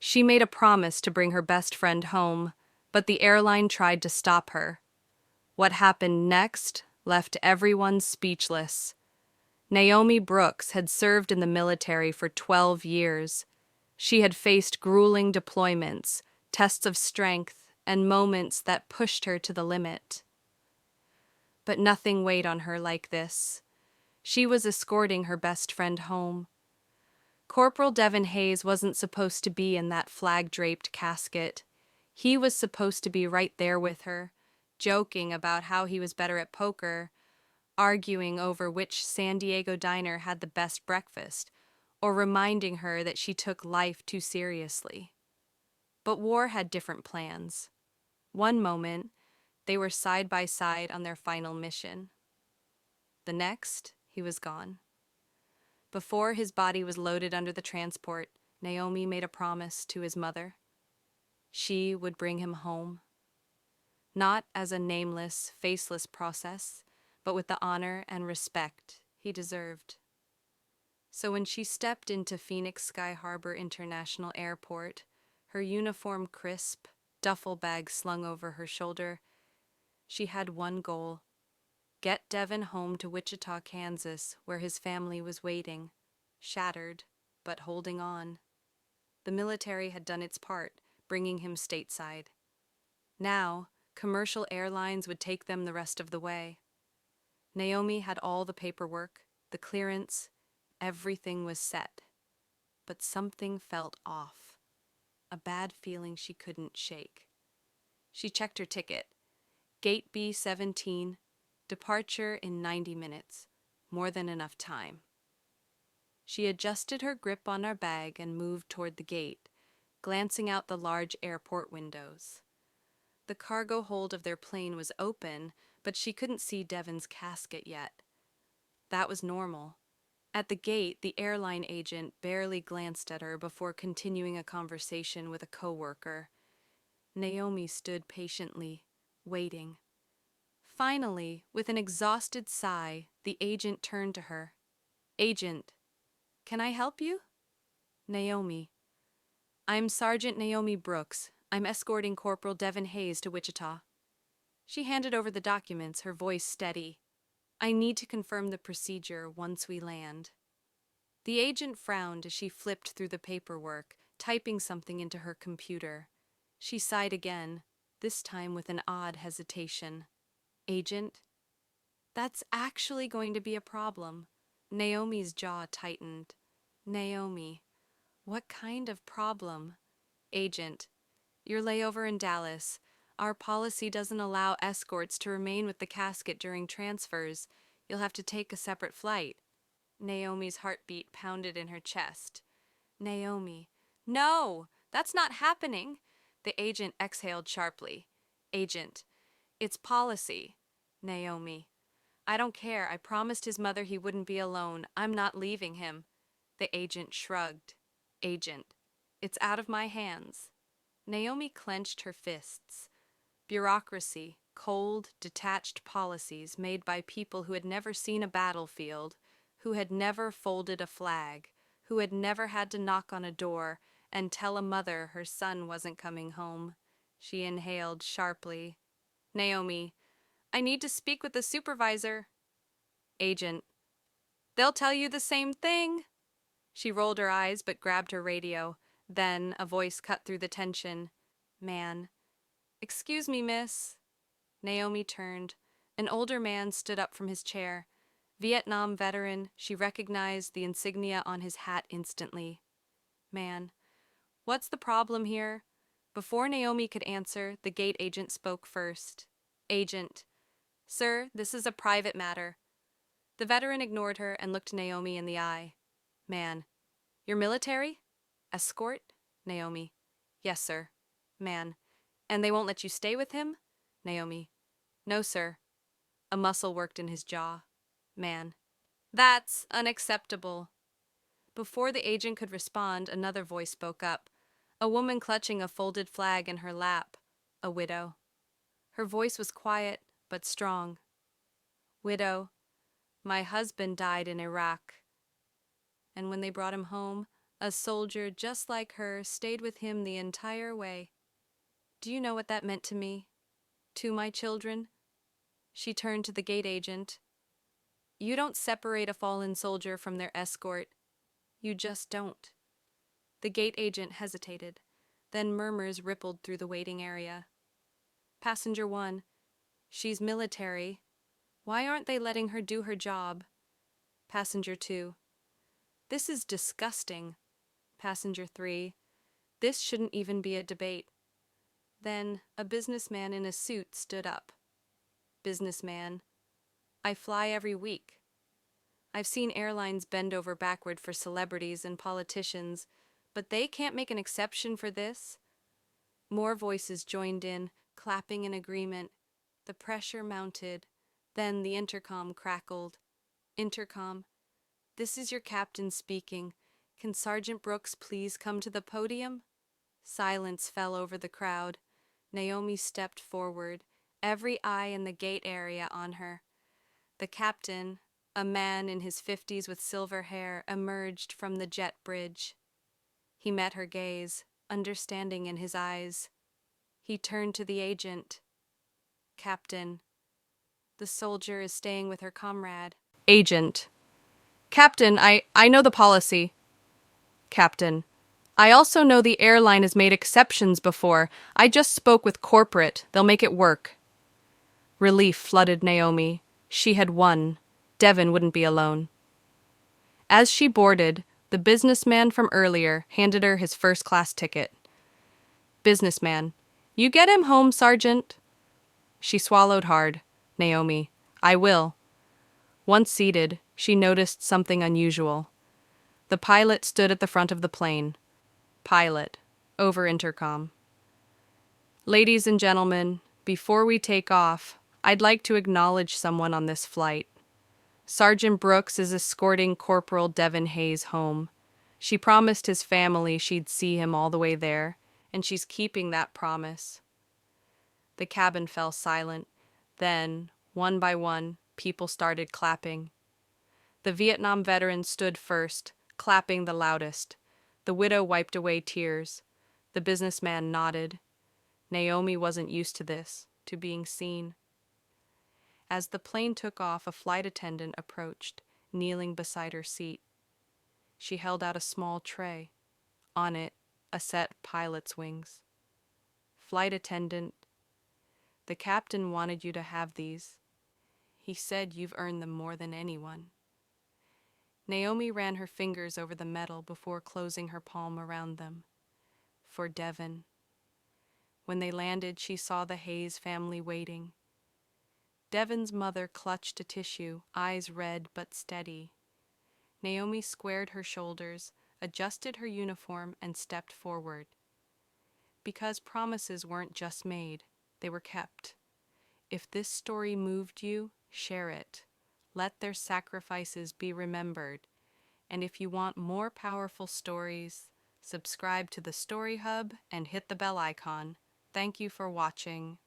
She made a promise to bring her best friend home, but the airline tried to stop her. What happened next left everyone speechless. Naomi Brooks had served in the military for 12 years. She had faced grueling deployments, tests of strength, and moments that pushed her to the limit. But nothing weighed on her like this. She was escorting her best friend home. Corporal Devon Hayes wasn't supposed to be in that flag-draped casket. He was supposed to be right there with her, joking about how he was better at poker, arguing over which San Diego diner had the best breakfast, or reminding her that she took life too seriously. But war had different plans. One moment, they were side by side on their final mission. The next, he was gone. Before his body was loaded under the transport, Naomi made a promise to his mother. She would bring him home. Not as a nameless, faceless process, but with the honor and respect he deserved. So when she stepped into Phoenix Sky Harbor International Airport, her uniform crisp, duffel bag slung over her shoulder, she had one goal: get Devon home to Wichita, Kansas, where his family was waiting, shattered, but holding on. The military had done its part, bringing him stateside. Now, commercial airlines would take them the rest of the way. Naomi had all the paperwork, the clearance, everything was set. But something felt off. A bad feeling she couldn't shake. She checked her ticket. Gate B-17, departure in 90 minutes. More than enough time. She adjusted her grip on her bag and moved toward the gate, glancing out the large airport windows. The cargo hold of their plane was open, but she couldn't see Devon's casket yet. That was normal. At the gate, the airline agent barely glanced at her before continuing a conversation with a coworker. Naomi stood patiently, waiting. Finally, with an exhausted sigh, the agent turned to her. "Agent, can I help you?" "Naomi. I'm Sergeant Naomi Brooks. I'm escorting Corporal Devon Hayes to Wichita." She handed over the documents, her voice steady. "I need to confirm the procedure once we land." The agent frowned as she flipped through the paperwork, typing something into her computer. She sighed again, this time with an odd hesitation. "Agent, that's actually going to be a problem." Naomi's jaw tightened. "Naomi, what kind of problem?" "Agent, your layover in Dallas. Our policy doesn't allow escorts to remain with the casket during transfers. You'll have to take a separate flight." Naomi's heartbeat pounded in her chest. "Naomi, no, that's not happening." The agent exhaled sharply. "Agent, it's policy." "Naomi, I don't care. I promised his mother he wouldn't be alone. I'm not leaving him." The agent shrugged. "Agent, it's out of my hands." Naomi clenched her fists. Bureaucracy, cold, detached policies made by people who had never seen a battlefield, who had never folded a flag, who had never had to knock on a door and tell a mother her son wasn't coming home. She inhaled sharply. "Naomi, I need to speak with the supervisor." "Agent, they'll tell you the same thing." She rolled her eyes but grabbed her radio. Then a voice cut through the tension. "Man." "Excuse me, miss." Naomi turned. An older man stood up from his chair. Vietnam veteran, she recognized the insignia on his hat instantly. "Man, what's the problem here?" Before Naomi could answer, the gate agent spoke first. "Agent, sir, this is a private matter." The veteran ignored her and looked Naomi in the eye. "Man, you're military?" "Escort?" Naomi. "Yes, sir." "Man, and they won't let you stay with him?" Naomi. "No, sir." A muscle worked in his jaw. "Man, that's unacceptable." Before the agent could respond, another voice spoke up. A woman clutching a folded flag in her lap. A widow. Her voice was quiet, but strong. "Widow, my husband died in Iraq. And when they brought him home, A soldier just like her stayed with him the entire way. Do you know what that meant to me? To my children? She turned to the gate agent. You don't separate a fallen soldier from their escort. You just don't. The gate agent hesitated. Then murmurs rippled through the waiting area. Passenger 1. She's military. Why aren't they letting her do her job? Passenger 2. This is disgusting. Passenger 3. This shouldn't even be a debate. Then a businessman in a suit stood up. Businessman. I fly every week. I've seen airlines bend over backward for celebrities and politicians, but they can't make an exception for this. More voices joined in, clapping in agreement. The pressure mounted. Then the intercom crackled. Intercom. This is your captain speaking. Can Sergeant Brooks please come to the podium? Silence fell over the crowd. Naomi stepped forward, every eye in the gate area on her. The captain, a man in his 50s with silver hair, emerged from the jet bridge. He met her gaze, understanding in his eyes. He turned to the agent. Captain. The soldier is staying with her comrade. Agent. Captain, I know the policy. Captain. I also know the airline has made exceptions before. I just spoke with corporate. They'll make it work. Relief flooded Naomi. She had won. Devon wouldn't be alone. As she boarded, the businessman from earlier handed her his first-class ticket. Businessman. You get him home, Sergeant. She swallowed hard. Naomi. I will. Once seated, she noticed something unusual. The pilot stood at the front of the plane. Pilot. Over intercom. Ladies and gentlemen, before we take off, I'd like to acknowledge someone on this flight. Sergeant Brooks is escorting Corporal Devon Hayes home. She promised his family she'd see him all the way there, and she's keeping that promise. The cabin fell silent. Then, one by one, people started clapping. The Vietnam veteran stood first, clapping the loudest. The widow wiped away tears. The businessman nodded. Naomi wasn't used to this, to being seen. As the plane took off, a flight attendant approached, kneeling beside her seat. She held out a small tray. On it, a set pilot's wings. Flight attendant, the captain wanted you to have these. He said you've earned them more than anyone. Naomi ran her fingers over the metal before closing her palm around them. For Devon. When they landed, she saw the Hayes family waiting. Devon's mother clutched a tissue, eyes red but steady. Naomi squared her shoulders, adjusted her uniform, and stepped forward. Because promises weren't just made, they were kept. If this story moved you, share it. Let their sacrifices be remembered. And if you want more powerful stories, subscribe to the Story Hub and hit the bell icon. Thank you for watching.